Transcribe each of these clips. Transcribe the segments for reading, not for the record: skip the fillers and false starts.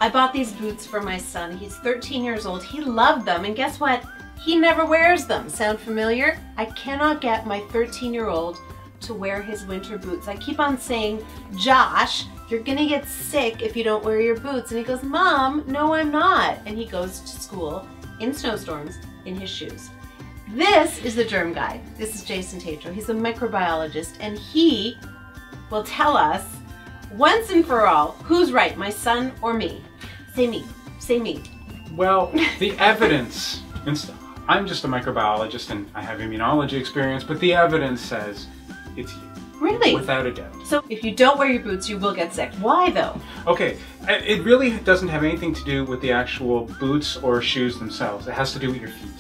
I bought these boots for my son. He's 13 years old. He loved them, and guess what? He never wears them. Sound familiar? I cannot get my 13-year-old to wear his winter boots. I keep on saying, Josh, you're gonna get sick if you don't wear your boots. And he goes, Mom, no, I'm not. And he goes to school in snowstorms in his shoes. This is the Germ Guy. This is Jason Tetro. He's a microbiologist, and he will tell us once and for all, who's right, my son or me? Say me. Say me. Well, the evidence, I'm just a microbiologist and I have immunology experience, but the evidence says it's you. Really? Without a doubt. So if you don't wear your boots, you will get sick. Why though? Okay, it really doesn't have anything to do with the actual boots or shoes themselves. It has to do with your feet.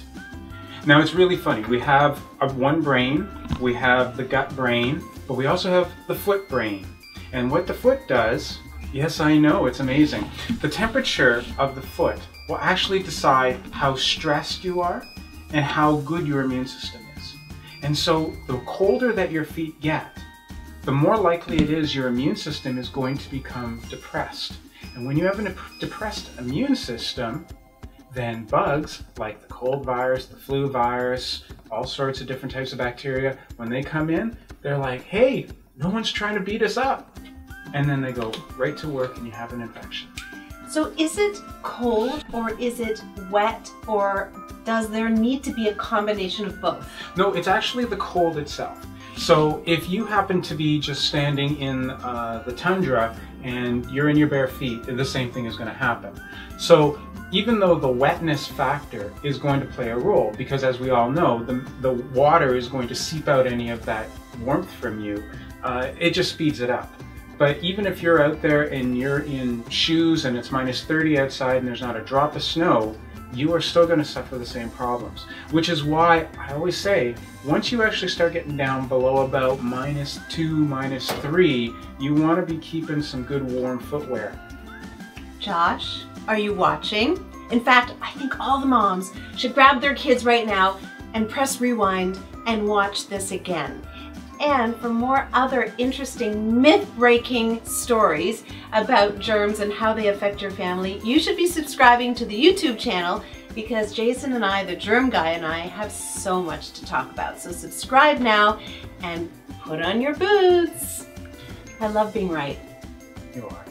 Now it's really funny. We have one brain, we have the gut brain, but we also have the foot brain. And what the foot does, yes, I know, it's amazing. The temperature of the foot will actually decide how stressed you are and how good your immune system is. And so the colder that your feet get, the more likely it is your immune system is going to become depressed. And when you have a depressed immune system, then bugs like the cold virus, the flu virus, all sorts of different types of bacteria, when they come in, they're like, hey, no one's trying to beat us up. And then they go right to work and you have an infection. So is it cold or is it wet, or does there need to be a combination of both? No, it's actually the cold itself. So if you happen to be just standing in the tundra and you're in your bare feet, the same thing is going to happen. So even though the wetness factor is going to play a role, because as we all know, the water is going to seep out any of that warmth from you, it just speeds it up. But even if you're out there and you're in shoes and it's -30 outside and there's not a drop of snow, you are still going to suffer the same problems. Which is why I always say, once you actually start getting down below about -2, -3, you want to be keeping some good warm footwear. Josh, are you watching? In fact, I think all the moms should grab their kids right now and press rewind and watch this again. And for more other interesting myth-breaking stories about germs and how they affect your family, you should be subscribing to the YouTube channel, because Jason and I, the Germ Guy, and I have so much to talk about. So subscribe now and put on your boots. I love being right. You are.